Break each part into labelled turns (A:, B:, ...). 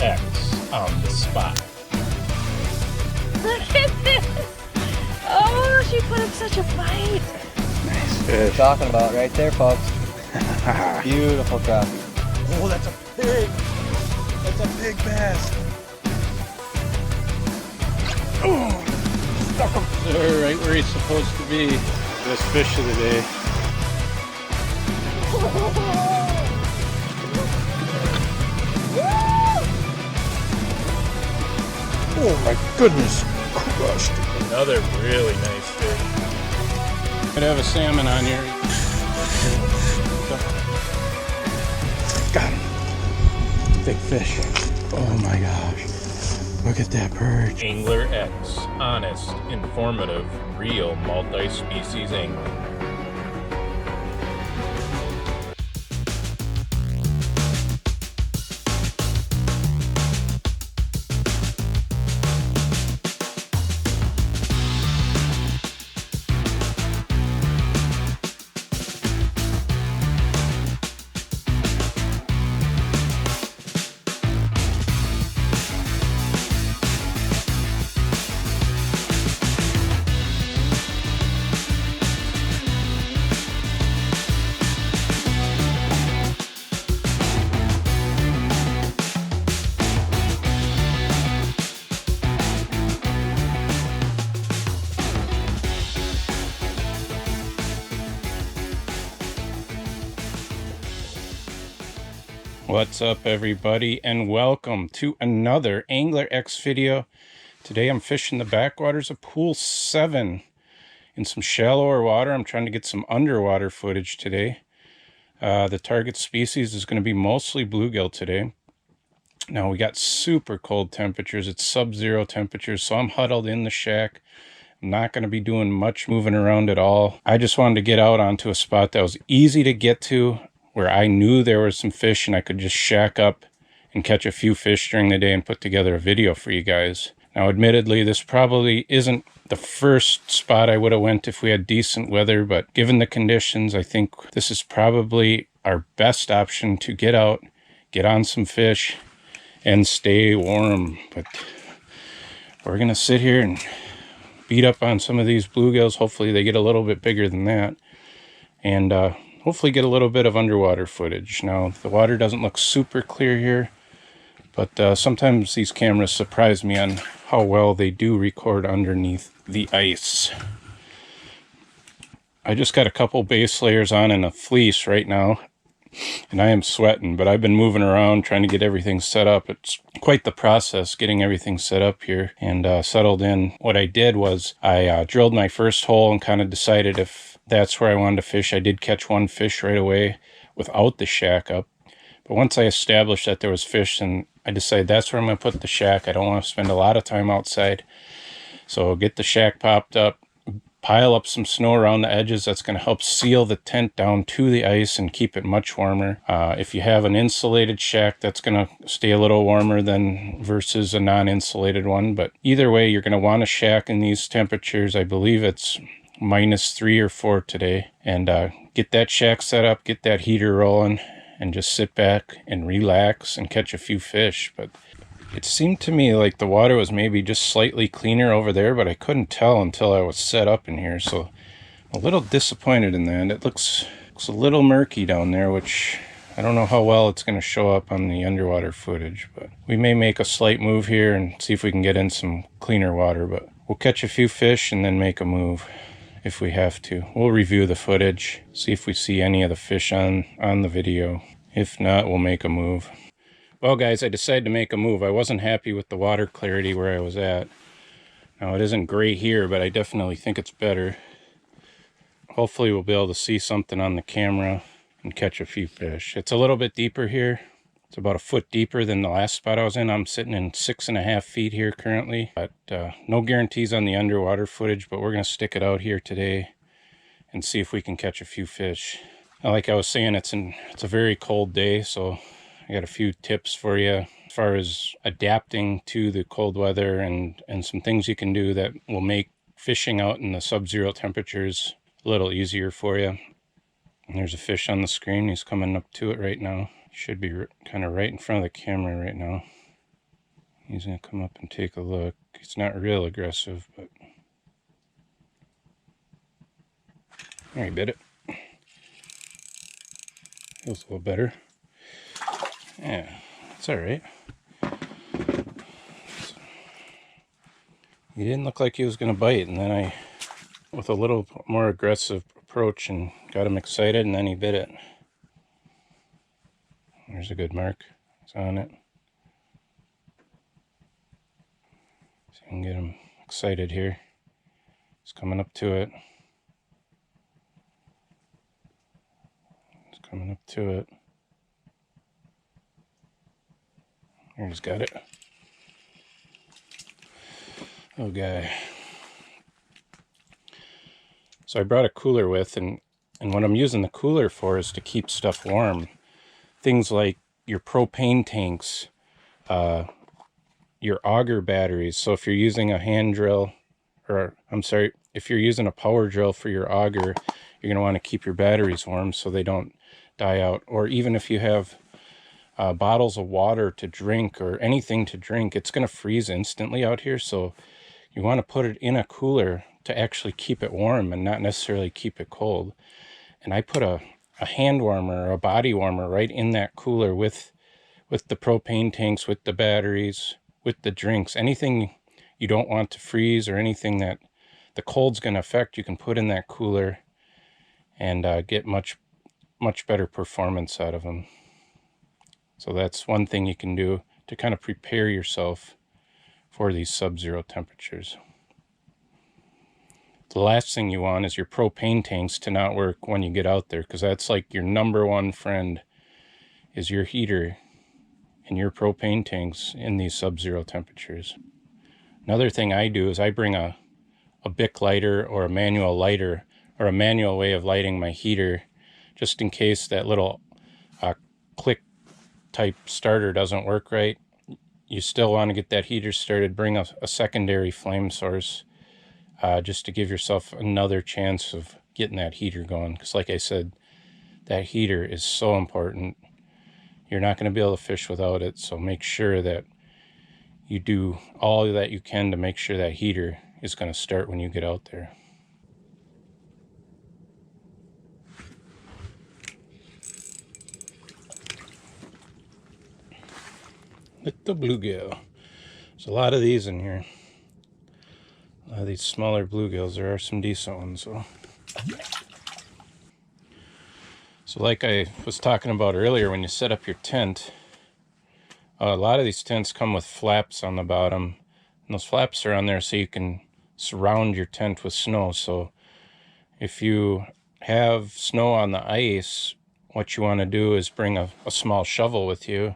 A: X on the spot.
B: Look at this! Oh, she put up such a fight.
C: Nice
D: What we're
C: fish.
D: talking about right there, folks. Beautiful crappie.
C: Oh, that's a big. That's a big bass. Oh, stuck him.
A: There, right where he's supposed to be.
C: Best fish of the day. Oh my goodness, crushed.
A: Another really nice fish. Could have a salmon on here.
C: Got him. Big fish. Oh my gosh. Look at that perch.
A: Angler X, honest, informative, real multi-species angling. What's up, everybody, and welcome to another Angler X video. Today I'm fishing the backwaters of Pool 7 in some shallower water. I'm trying to get some underwater footage today. The target species is going to be mostly bluegill today. Now, we got super cold temperatures. It's sub-zero temperatures, so I'm huddled in the shack. I'm not going to be doing much moving around at all. I just wanted to get out onto a spot that was easy to get to, where I knew there was some fish and I could just shack up and catch a few fish during the day and put together a video for you guys. Now, admittedly, this probably isn't the first spot I would have went if we had decent weather, but given the conditions, I think this is probably our best option to get out, get on some fish, and stay warm. But we're gonna sit here and beat up on some of these bluegills. Hopefully they get a little bit bigger than that, and hopefully get a little bit of underwater footage. Now, the water doesn't look super clear here, but sometimes these cameras surprise me on how well they do record underneath the ice. I just got a couple base layers on and a fleece right now, and I am sweating, but I've been moving around trying to get everything set up. It's quite the process getting everything set up here and settled in. What I did was I drilled my first hole and kind of decided if that's where I wanted to fish. I did catch one fish right away without the shack up. But once I established that there was fish, and I decided that's where I'm going to put the shack. I don't want to spend a lot of time outside. So get the shack popped up, pile up some snow around the edges. That's going to help seal the tent down to the ice and keep it much warmer. If you have an insulated shack, that's going to stay a little warmer than versus a non-insulated one. But either way, you're going to want a shack in these temperatures. I believe it's -3 or 4 today, and get that shack set up, get that heater rolling, and just sit back and relax and catch a few fish. But it seemed to me like the water was maybe just slightly cleaner over there, but I couldn't tell until I was set up in here, so I'm a little disappointed in that. It looks a little murky down there, which I don't know how well it's going to show up on the underwater footage, but we may make a slight move here and see if we can get in some cleaner water. But we'll catch a few fish and then make a move if we have to. We'll review the footage, see if we see any of the fish on the video. If not, we'll make a move. Well, guys, I decided to make a move. I wasn't happy with the water clarity where I was at. Now, it isn't great here, but I definitely think it's better. Hopefully we'll be able to see something on the camera and catch a few fish. It's a little bit deeper here. It's about a foot deeper than the last spot I was in. I'm sitting in 6.5 feet here currently, but no guarantees on the underwater footage, but we're going to stick it out here today and see if we can catch a few fish. Now, like I was saying, it's a very cold day, so I got a few tips for you as far as adapting to the cold weather and some things you can do that will make fishing out in the sub-zero temperatures a little easier for you. And there's a fish on the screen. He's coming up to it right now. Should be kind of right in front of the camera right now. He's going to come up and take a look. He's not real aggressive, but there, he bit it. Feels a little better. Yeah, it's all right. He didn't look like he was going to bite, and then I, with a little more aggressive approach, and got him excited, and then he bit it. There's a good mark. It's on it. So you can get him excited here. He's coming up to it. He's coming up to it. There, he's got it. Oh, guy. So I brought a cooler with, and what I'm using the cooler for is to keep stuff warm. Things like your propane tanks, your auger batteries. So if you're using a hand drill, or I'm sorry, if you're using a power drill for your auger, you're going to want to keep your batteries warm so they don't die out. Or even if you have bottles of water to drink or anything to drink, it's going to freeze instantly out here. So you want to put it in a cooler to actually keep it warm and not necessarily keep it cold. And I put a hand warmer or a body warmer right in that cooler with the propane tanks, with the batteries, with the drinks. Anything you don't want to freeze or anything that the cold's going to affect, you can put in that cooler and get much better performance out of them. So that's one thing you can do to kind of prepare yourself for these sub-zero temperatures. The last thing you want is your propane tanks to not work when you get out there, because that's like your number one friend is your heater and your propane tanks in these sub-zero temperatures. Another thing I do is I bring a Bic lighter or a manual lighter or a manual way of lighting my heater, just in case that little click type starter doesn't work right. You still want to get that heater started. Bring a secondary flame source just to give yourself another chance of getting that heater going, because like I said, that heater is so important. You're not going to be able to fish without it, so make sure that you do all that you can to make sure that heater is going to start when you get out there. Little bluegill. There's a lot of these in here. A lot of these smaller bluegills. There are some decent ones though. So like I was talking about earlier, when you set up your tent, a lot of these tents come with flaps on the bottom. And those flaps are on there so you can surround your tent with snow. So if you have snow on the ice, what you want to do is bring a small shovel with you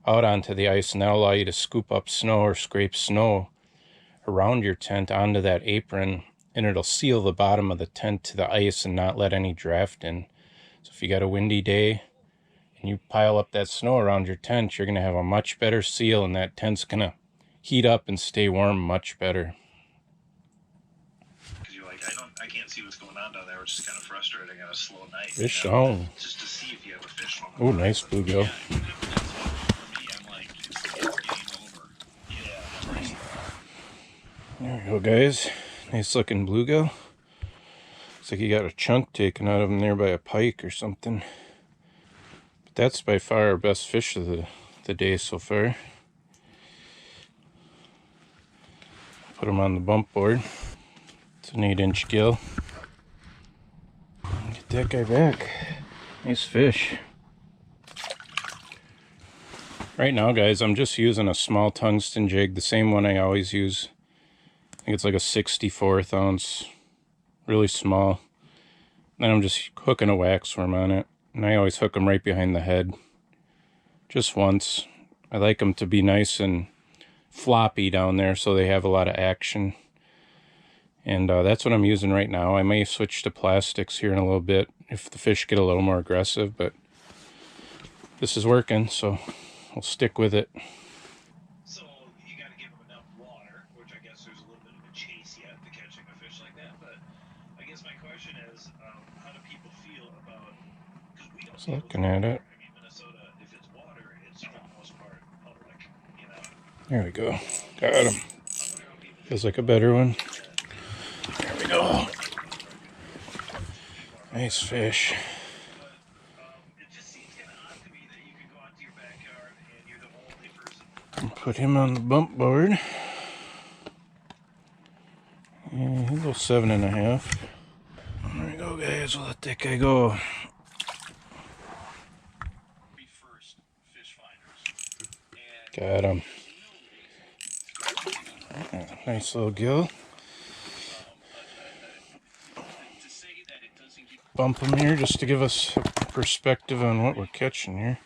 A: out onto the ice, and that'll allow you to scoop up snow or scrape snow around your tent onto that apron, and it'll seal the bottom of the tent to the ice and not let any draft in. So if you got a windy day and you pile up that snow around your tent, you're going to have a much better seal, and that tent's going to heat up and stay warm much better.
E: Because you're like, I can't see what's going on down there, which is kind of frustrating on a slow night.
A: Fish
E: you know?
A: on.
E: Just to see if you have a fish on.
A: Oh, nice bluegill.
E: Yeah, for me, I'm like, it's game over. Yeah, right.
A: There we go, guys. Nice looking bluegill. Looks like he got a chunk taken out of him there by a pike or something. But that's by far our best fish of the day so far. Put him on the bump board. It's an 8-inch gill. Get that guy back. Nice fish. Right now, guys, I'm just using a small tungsten jig, the same one I always use. I think it's like a 64th ounce, really small. Then I'm just hooking a wax worm on it, and I always hook them right behind the head, just once. I like them to be nice and floppy down there so they have a lot of action. And that's what I'm using right now. I may switch to plastics here in a little bit if the fish get a little more aggressive, but this is working, so we'll stick with it.
E: So you got to give them enough water, which I guess there's a little bit of a chase yet to catching a fish like that. But I guess my question is, how do people feel about? Because we don't.
A: Just looking at it.
E: I mean, Minnesota, if it's water, it's for the most part public. You know.
A: There we go. Got him. Feels like a better one. There we go. Nice fish.
E: It just seems kind of odd to me that you could go out to your backyard and you're the only person.
A: Put him on the bump board. And he'll go 7.5. There we go, guys. We'll let that guy go.
E: Be first fish finders. And
A: Got him. Nice little gill.
E: to say that it doesn't keep
A: Bump him here just to give us a perspective on what we're catching here.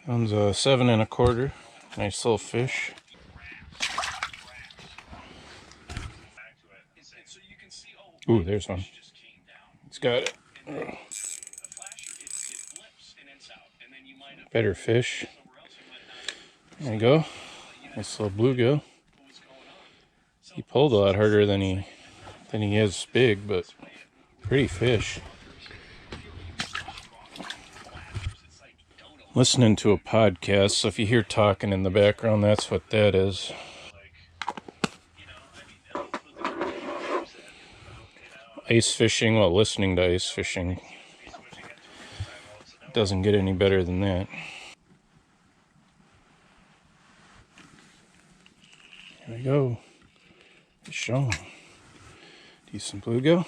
A: One's a 7.25. Nice little fish.
E: back to it. So you can see, oh,
A: Ooh, there's one.
E: just came down.
A: He's got it.
E: A flash, it flips and it's out. And then you might have
A: Better fish.
E: somewhere else, you might not
A: There you go. Nice little bluegill.
E: know what's going on.
A: He pulled a lot harder than he is big, but pretty fish. Listening to a podcast, so if you hear talking in the background, that's what that is. Ice fishing, well, listening to ice fishing doesn't get any better than that. Here we go. Fish on. Decent bluegill.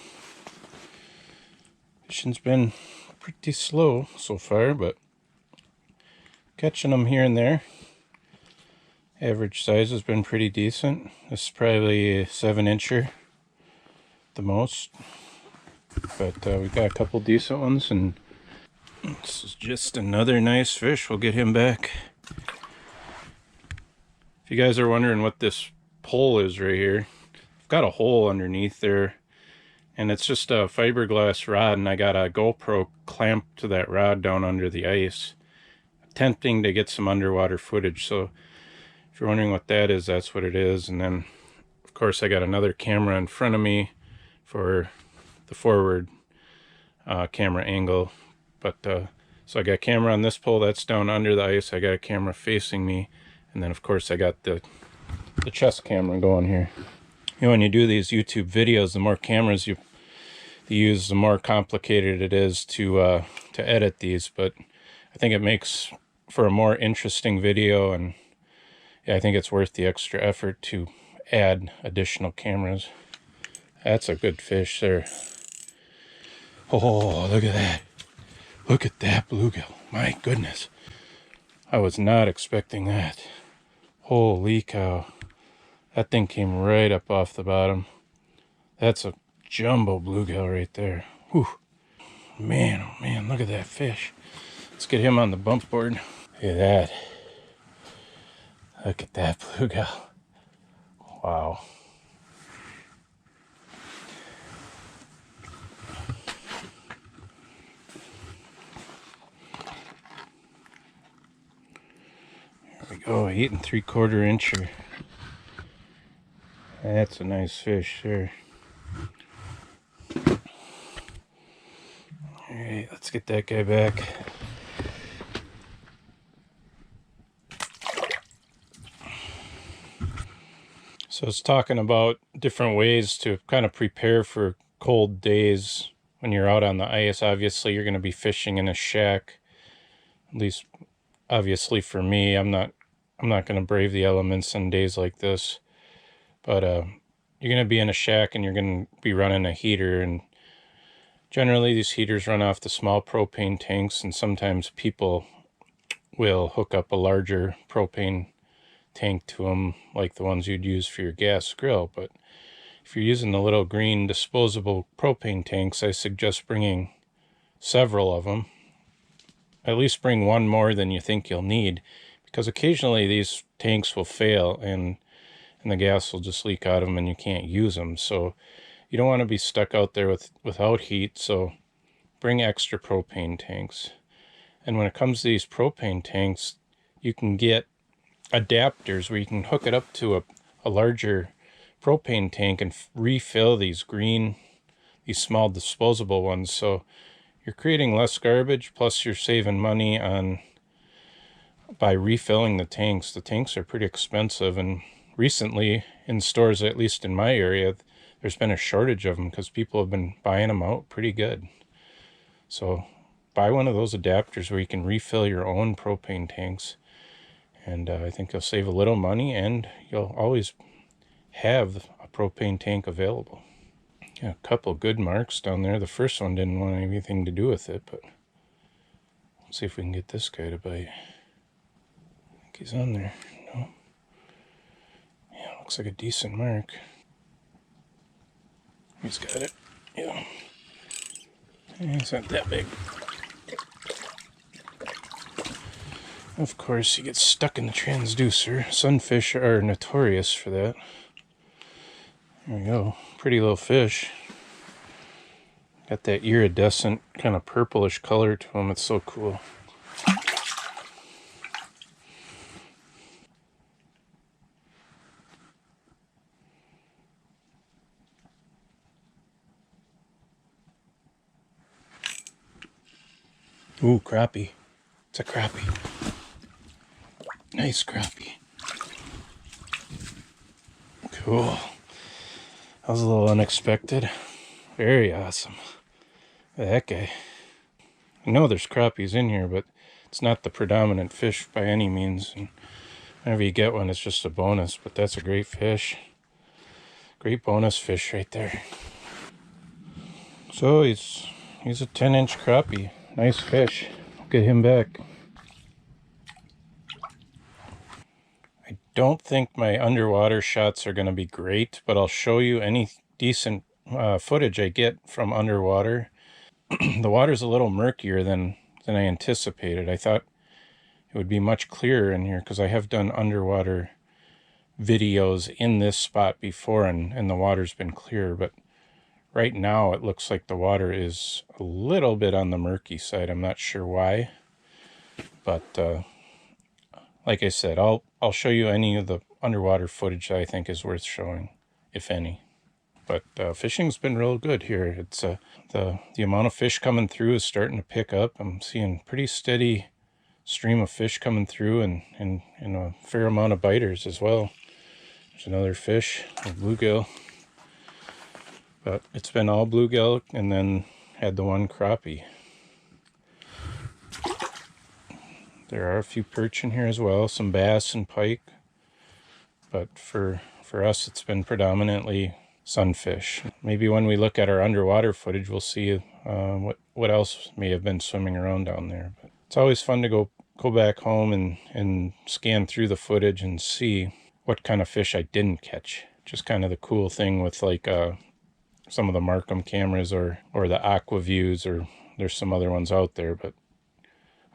A: Fishing's been pretty slow so far, but catching them here and there. Average size has been pretty decent. This is probably a 7-incher the most, but we got a couple decent ones, and this is just another nice fish. We'll get him back. If you guys are wondering what this pole is right here, I've got a hole underneath there, and it's just a fiberglass rod, and I got a GoPro clamped to that rod down under the ice, attempting to get some underwater footage. So if you're wondering what that is, that's what it is. And then of course I got another camera in front of me for the forward camera angle. But so I got a camera on this pole that's down under the ice. I got a camera facing me, and then of course I got the chest camera going here. You know, when you do these YouTube videos, the more cameras you use, the more complicated it is to edit these. But I think it makes for a more interesting video, and yeah, I think it's worth the extra effort to add additional cameras. That's a good fish there. Oh, look at that. Look at that bluegill. My goodness. I was not expecting that. Holy cow. That thing came right up off the bottom. That's a jumbo bluegill right there. Whew. Man, oh man, look at that fish. Let's get him on the bump board. Look at that. Look at that bluegill. Wow. There we go, 8 3/4 incher. That's a nice fish there. Alright, let's get that guy back. So it's talking about different ways to kind of prepare for cold days when you're out on the ice. Obviously, you're going to be fishing in a shack. At least, obviously for me, I'm not going to brave the elements on days like this. But you're going to be in a shack and you're going to be running a heater. And generally, these heaters run off the small propane tanks. And sometimes people will hook up a larger propane tank to them, like the ones you'd use for your gas grill. But if you're using the little green disposable propane tanks, I suggest bringing several of them. At least bring one more than you think you'll need, because occasionally these tanks will fail and the gas will just leak out of them and you can't use them. So you don't want to be stuck out there without heat, so bring extra propane tanks. And when it comes to these propane tanks, you can get adapters where you can hook it up to a larger propane tank and refill these small disposable ones. So you're creating less garbage, plus you're saving money on by refilling the tanks. The tanks are pretty expensive, and recently in stores, at least in my area, there's been a shortage of them because people have been buying them out pretty good. So buy one of those adapters where you can refill your own propane tanks, and I think you'll save a little money, and you'll always have a propane tank available. Yeah, a couple good marks down there. The first one didn't want anything to do with it, but let's see if we can get this guy to bite. I think he's on there. No. Yeah, looks like a decent mark. He's got it. Yeah. It's not that big. Of course, he gets stuck in the transducer. Sunfish are notorious for that. There we go. Pretty little fish. Got that iridescent kind of purplish color to him. It's so cool. Ooh, crappie. It's a crappie. Nice crappie. Cool. That was a little unexpected. Very awesome. Look at that guy. I know there's crappies in here, but it's not the predominant fish by any means. And whenever you get one, it's just a bonus. But that's a great fish. Great bonus fish right there. So he's a 10-inch crappie. Nice fish. Get him back. I don't think my underwater shots are going to be great, but I'll show you any decent footage I get from underwater. The water's a little murkier than I anticipated. I thought it would be much clearer in here because I have done underwater videos in this spot before, and the water's been clearer, but right now it looks like the water is a little bit on the murky side. I'm not sure why, but like I said, I'll show you any of the underwater footage that I think is worth showing, if any. But fishing's been real good here. It's the amount of fish coming through is starting to pick up. I'm seeing pretty steady stream of fish coming through, and a fair amount of biters as well. There's another fish, a bluegill. But it's been all bluegill, and then had the one crappie. There are a few perch in here as well, some bass and pike. But for us, it's been predominantly sunfish. Maybe when we look at our underwater footage, we'll see what else may have been swimming around down there. But it's always fun to go back home and scan through the footage and see what kind of fish I didn't catch. Just kind of the cool thing with like some of the Markham cameras or the Aqua Views, or there's some other ones out there, but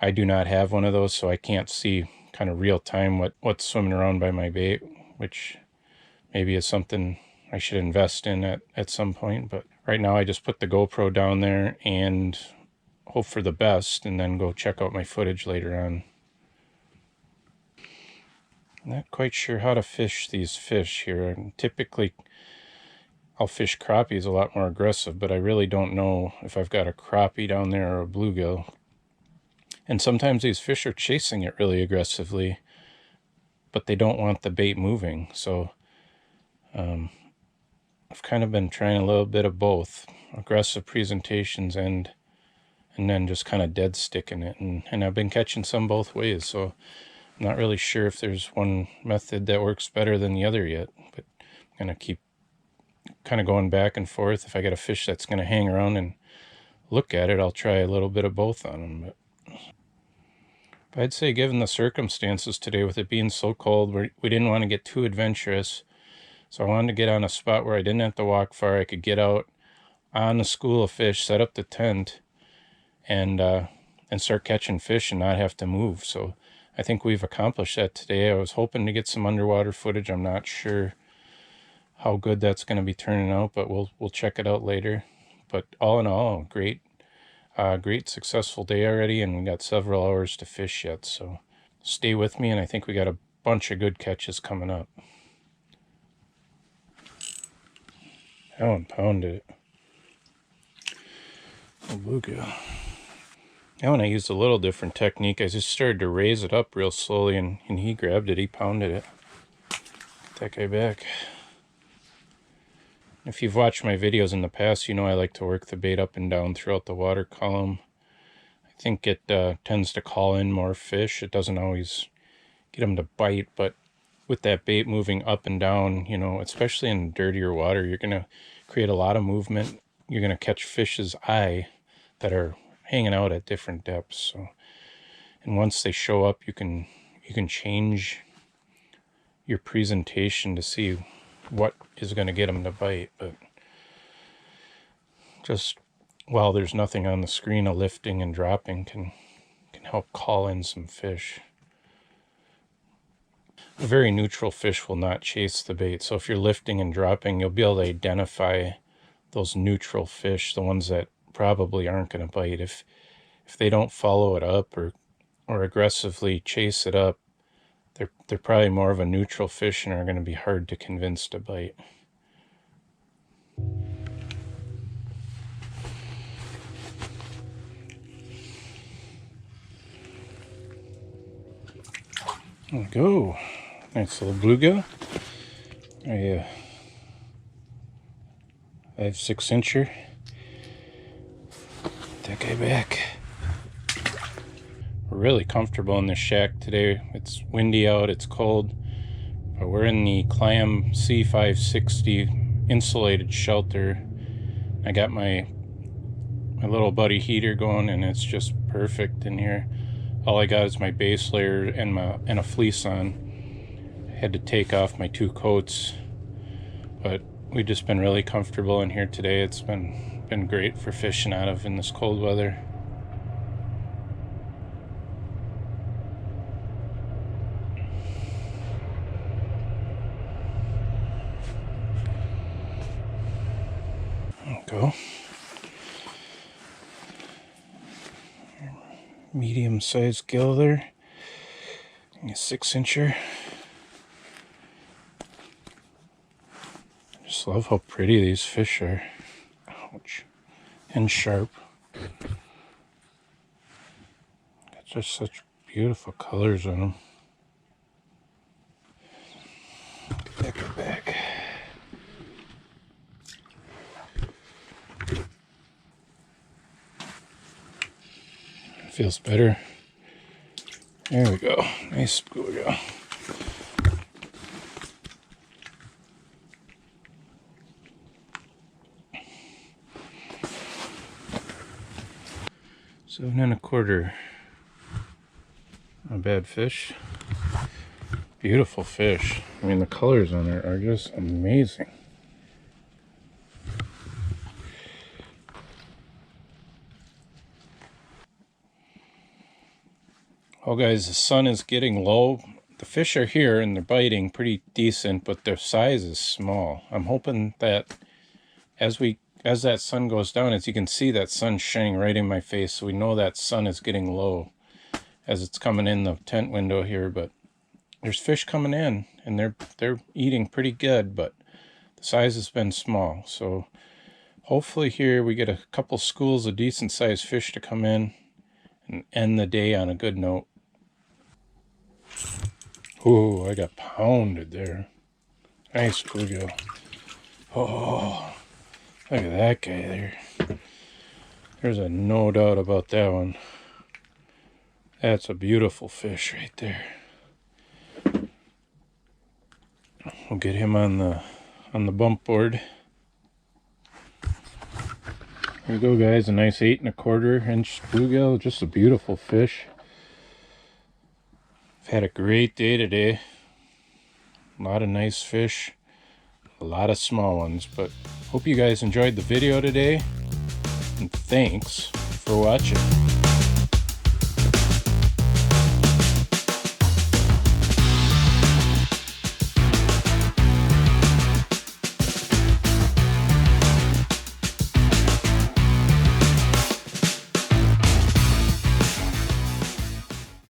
A: I do not have one of those, so I can't see kind of real time what's swimming around by my bait, which maybe is something I should invest in at some point. But right now I just put the GoPro down there and hope for the best, and then go check out my footage later on. Not quite sure how to fish these fish here. And typically I'll fish crappies a lot more aggressive, but I really don't know if I've got a crappie down there or a bluegill. And sometimes these fish are chasing it really aggressively, but they don't want the bait moving. So I've kind of been trying a little bit of both, aggressive presentations and then just kind of dead sticking it. And I've been catching some both ways, so I'm not really sure if there's one method that works better than the other yet. But I'm going to keep kind of going back and forth. If I get a fish that's going to hang around and look at it, I'll try a little bit of both on them. But I'd say, given the circumstances today, with it being so cold, we didn't want to get too adventurous. So I wanted to get on a spot where I didn't have to walk far. I could get out on a school of fish, set up the tent, and start catching fish and not have to move. So I think we've accomplished that today. I was hoping to get some underwater footage. I'm not sure how good that's going to be turning out, but we'll check it out later. But all in all, great successful day already, and we got several hours to fish yet. So stay with me, and I think we got a bunch of good catches coming up. That one pounded it. Oh, bluegill. Now when I used a little different technique, I just started to raise it up real slowly, and he grabbed it, he pounded it. Get that guy back. If you've watched my videos in the past, you know I like to work the bait up and down throughout the water column. I think it tends to call in more fish. It doesn't always get them to bite, but with that bait moving up and down, you know, especially in dirtier water, you're going to create a lot of movement. You're going to catch fish's eye that are hanging out at different depths. So, and once they show up, you can change your presentation to see what is going to get them to bite. But just while there's nothing on the screen, a lifting and dropping can help call in some fish. A very neutral fish will not chase the bait. So if you're lifting and dropping, you'll be able to identify those neutral fish, the ones that probably aren't going to bite. If they don't follow it up or aggressively chase it up, they're probably more of a neutral fish and are going to be hard to convince to bite. There we go. Nice little bluegill. I have 6-incher. That guy back. We're really comfortable in this shack today. It's windy out, it's cold, but we're in the Clam C560 insulated shelter. I got my little buddy heater going, and it's just perfect in here. All I got is my base layer and a fleece on. I had to take off my 2 coats, but we've just been really comfortable in here today. It's been great for fishing out of in this cold weather. There we go. Medium-sized gill there. A 6-incher. I just love how pretty these fish are. Ouch. And sharp. Got just such beautiful colors on them. Get that guy back. Feels better. There we go. Nice bluegill. Seven and a quarter. Not a bad fish. Beautiful fish. I mean, the colors on it are just amazing. Well guys, the sun is getting low. The fish are here and they're biting pretty decent, but their size is small. I'm hoping that as that sun goes down, as you can see, that sun's shining right in my face, so we know that sun is getting low as it's coming in the tent window here. But there's fish coming in and they're eating pretty good, but the size has been small. So hopefully here we get a couple schools of decent sized fish to come in and end the day on a good note. Ooh, I got pounded there. Nice bluegill. Oh, look at that guy there. There's a no doubt about that one. That's a beautiful fish right there. We'll get him on the bump board. Here we go, guys. A nice 8 1/4 inch bluegill. Just a beautiful fish. I've had a great day today. A lot of nice fish. A lot of small ones. But hope you guys enjoyed the video today. And thanks for watching.